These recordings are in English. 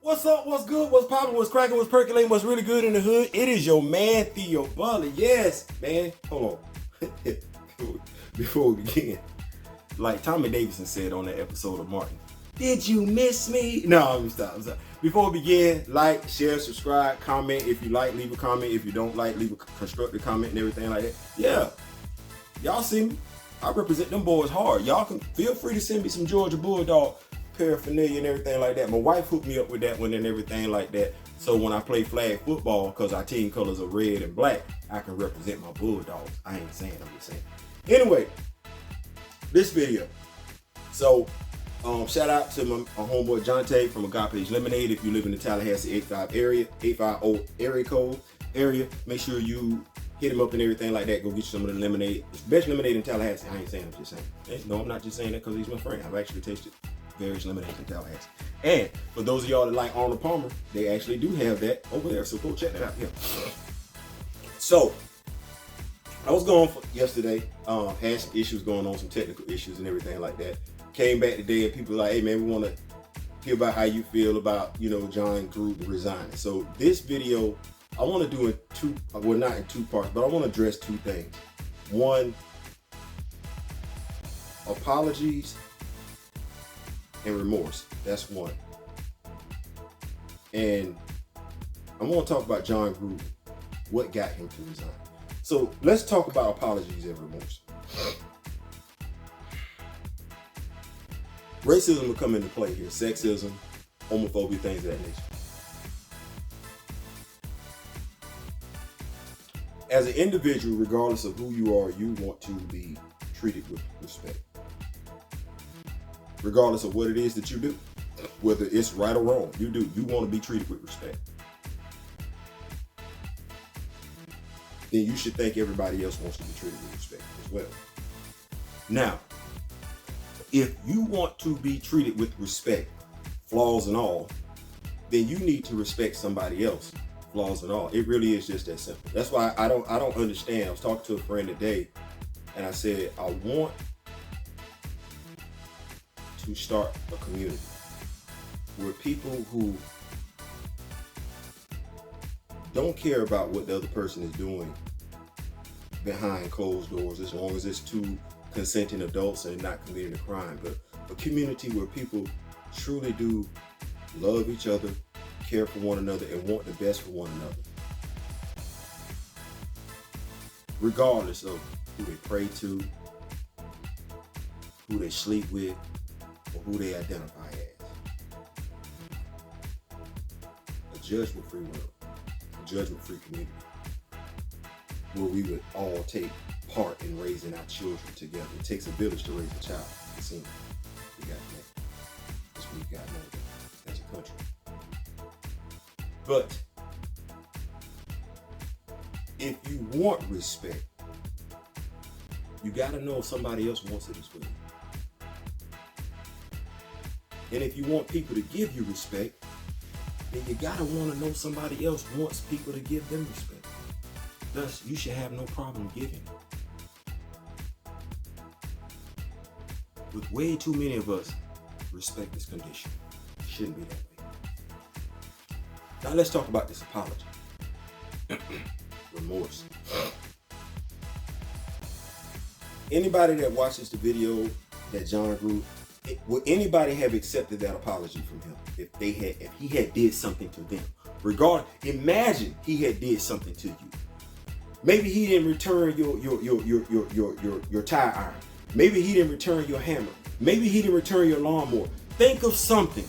What's up? What's good? What's poppin'? What's cracking? What's percolating? What's really good in the hood? It is your man Theo Butler. Yes, man. Hold on. Before we begin, like Tommy Davidson said on that episode of Martin, did you miss me? No, I'm stop. Before we begin, like, share, subscribe, comment. If you like, leave a comment. If you don't like, leave a constructive comment and everything like that. Yeah, y'all see me. I represent them boys hard. Y'all can feel free to send me some Georgia Bulldog paraphernalia and everything like that. My wife hooked me up with that one and everything like that. So when I play flag football, because our team colors are red and black, I can represent my Bulldogs. I ain't saying, I'm just saying. Anyway, this video. So, shout out to my homeboy Jonte from Agape's Lemonade. If you live in the Tallahassee 850 area code area, make sure you hit him up and everything like that. Go get you some of the lemonade. It's the best lemonade in Tallahassee. I ain't saying, I'm just saying. No, I'm not just saying that because he's my friend. I've actually tasted various lemonades in Tallahassee. And for those of y'all that like Arnold Palmer, they actually do have that over there. So go check that out. Yeah. So I was gone yesterday. Had some issues going on, some technical issues and everything like that. Came back today and people were like, hey man, we want to hear about how you feel about, John Gruden resigning. So this video, I want to do in two, well not in two parts, but I want to address two things. One, apologies and remorse. That's one. And I want to talk about John Gruden, what got him to resign. So let's talk about apologies and remorse. Racism will come into play here. Sexism, homophobia, things of that nature. As an individual, regardless of who you are, you want to be treated with respect. Regardless of what it is that you do, whether it's right or wrong, you want to be treated with respect. Then you should think everybody else wants to be treated with respect as well. Now, if you want to be treated with respect, flaws and all, then you need to respect somebody else, flaws and all. It really is just that simple. That's why I don't understand. I was talking to a friend today and I said, I want to start a community where people who don't care about what the other person is doing behind closed doors, as long as it's two consenting adults and not committing a crime, but a community where people truly do love each other, care for one another, and want the best for one another, regardless of who they pray to, who they sleep with, or who they identify as. A judgment-free world, a judgment-free community, where we would all take part in raising our children together. It takes a village to raise a child. It seems we got that. Because we've got more as a country. But if you want respect, you got to know if somebody else wants it as well. And if you want people to give you respect, then you got to want to know somebody else wants people to give them respect. Thus, you should have no problem giving. With way too many of us, respect is conditional. It shouldn't be that way. Now let's talk about this apology. Remorse. Anybody that watches the video that John Gruden, would anybody have accepted that apology from him if he had did something to them? Imagine he had did something to you. Maybe he didn't return your tire iron. Maybe he didn't return your hammer. Maybe he didn't return your lawnmower. Think of something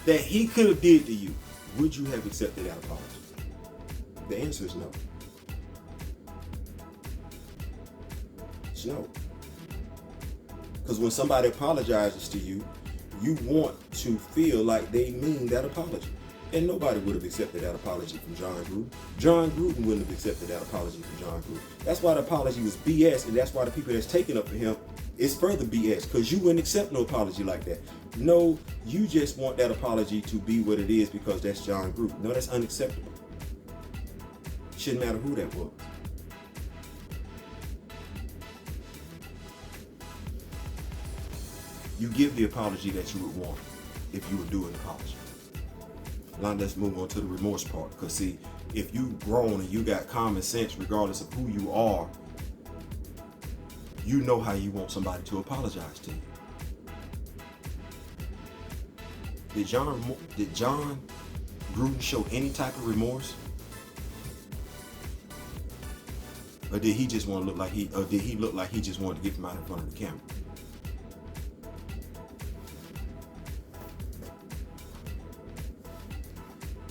that he could have did to you. Would you have accepted that apology? The answer is no. It's no. Because when somebody apologizes to you, you want to feel like they mean that apology. And nobody would have accepted that apology from John Gruden. John Gruden wouldn't have accepted that apology from John Gruden. That's why the apology was BS, and that's why the people that's taking up for him is further BS, because you wouldn't accept no apology like that. No, you just want that apology to be what it is because that's John Gruden. No, that's unacceptable. Shouldn't matter who that was. You give the apology that you would want if you would do an apology. Now let's move on to the remorse part. Because see, if you grown and you got common sense, regardless of who you are, you know how you want somebody to apologize to you. Did John Gruden show any type of remorse? Or did he just want to look like did he look like he just wanted to get him out in front of the camera?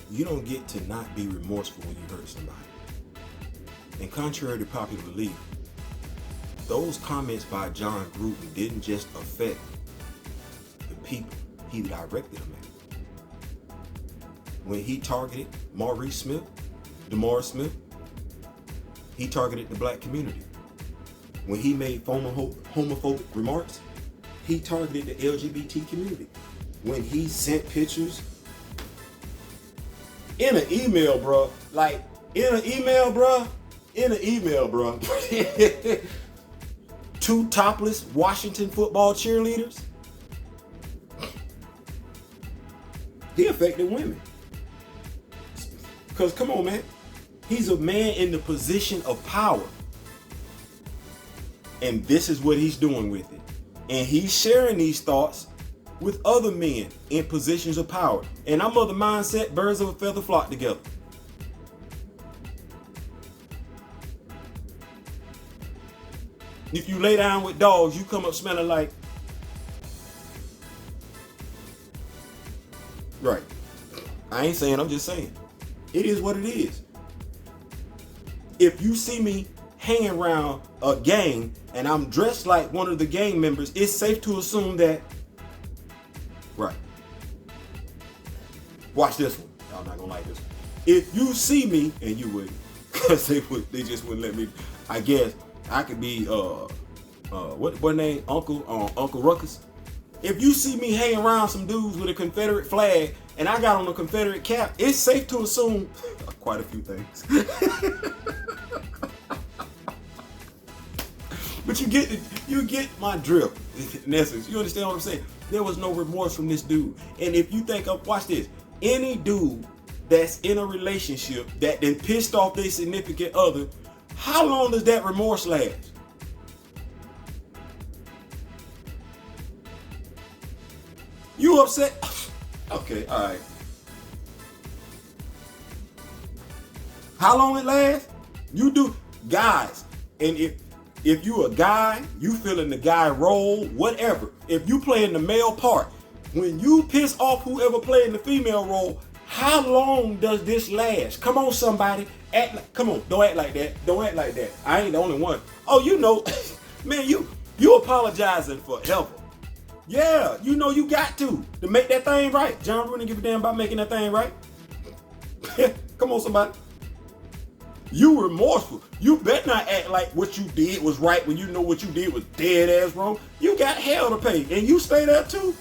You don't get to not be remorseful when you hurt somebody. And contrary to popular belief, those comments by John Gruden didn't just affect the people he directed them at. When he targeted DeMaurice Smith, he targeted the black community. When he made homophobic remarks, he targeted the LGBT community. When he sent pictures in an email, bro, two topless Washington football cheerleaders, he affected women. Because come on, man, he's a man in the position of power. And this is what he's doing with it. And he's sharing these thoughts with other men in positions of power. And I'm of the mindset, birds of a feather flock together. If you lay down with dogs, you come up smelling like... Right. I ain't saying, I'm just saying. It is what it is. If you see me hanging around a gang and I'm dressed like one of the gang members, it's safe to assume that... Right. Watch this one. Y'all not gonna like this one. If you see me, and you wouldn't, because they just wouldn't let me, I guess, I could be, what name? Uncle Ruckus. If you see me hanging around some dudes with a Confederate flag and I got on a Confederate cap, it's safe to assume quite a few things. But you get my drift, in essence. You understand what I'm saying? There was no remorse from this dude. And if you think of, watch this, any dude that's in a relationship that then pissed off their significant other, how long does that remorse last? You upset? Okay, all right. How long it lasts? You do, guys. And if you a guy, you feeling the guy role, whatever. If you playing the male part, when you piss off whoever playing the female role, how long does this last? Come on, somebody. Come on, don't act like that. Don't act like that. I ain't the only one. Oh, you know, man, you apologizing for help. Yeah, you know you got to make that thing right. John Gruden give a damn about making that thing right. Come on, somebody. You remorseful. You better not act like what you did was right when you know what you did was dead ass wrong. You got hell to pay, and you stay there too.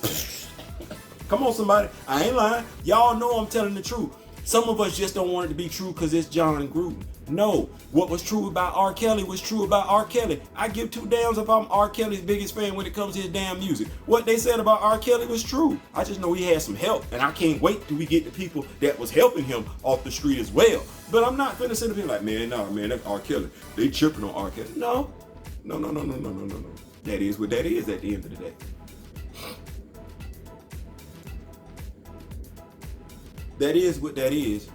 Come on, somebody. I ain't lying. Y'all know I'm telling the truth. Some of us just don't want it to be true because it's John Gruden. No, what was true about R. Kelly was true about R. Kelly. I give two damns if I'm R. Kelly's biggest fan when it comes to his damn music. What they said about R. Kelly was true. I just know he had some help, and I can't wait till we get the people that was helping him off the street as well. But I'm not finna sit up here like, man, no, man, that's R. Kelly. They tripping on R. Kelly. No. That is what that is at the end of the day. That is what that is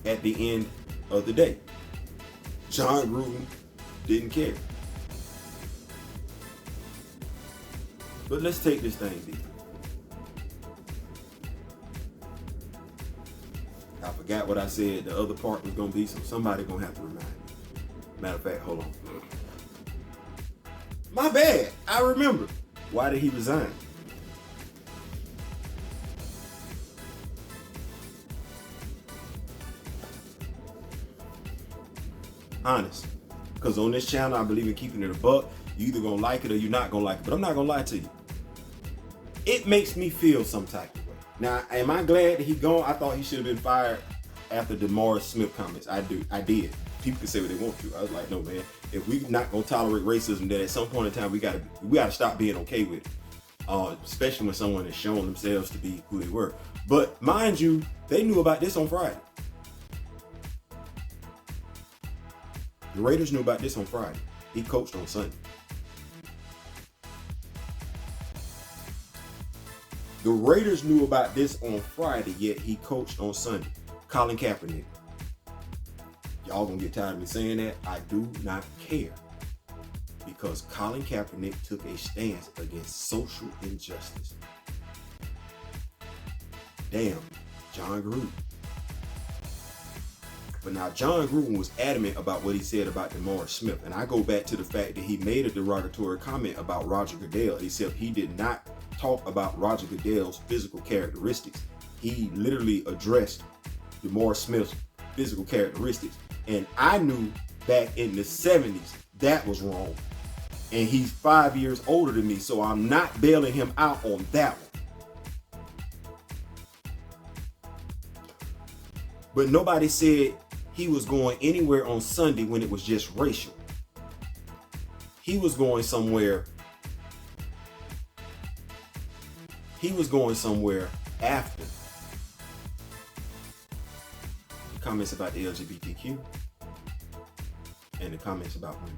at the end of the day. John Gruden didn't care. But let's take this thing deep. I forgot what I said the other part was going to be, so somebody going to have to remind me. Matter of fact, hold on. My bad. I remember. Why did he resign? Honest. Because on this channel, I believe in keeping it a buck. You either gonna like it or you're not gonna like it. But I'm not gonna lie to you. It makes me feel some type of way. Now, am I glad that he gone? I thought he should have been fired after DeMaurice Smith comments. I did. People can say what they want to. I was like, no, man. If we're not gonna tolerate racism, then at some point in time we gotta stop being okay with it. Especially when someone has shown themselves to be who they were. But mind you, they knew about this on Friday. The Raiders knew about this on Friday. He coached on Sunday. The Raiders knew about this on Friday, yet he coached on Sunday. Colin Kaepernick. Y'all gonna get tired of me saying that? I do not care. Because Colin Kaepernick took a stance against social injustice. Damn, John Gruden. But now John Gruden was adamant about what he said about DeMar Smith. And I go back to the fact that he made a derogatory comment about Roger Goodell, except he did not talk about Roger Goodell's physical characteristics. He literally addressed DeMar Smith's physical characteristics. And I knew back in the 70s that was wrong. And he's 5 years older than me, so I'm not bailing him out on that one. But nobody said he was going anywhere on Sunday when it was just racial. He was going somewhere. He was going somewhere after the comments about the LGBTQ and the comments about women.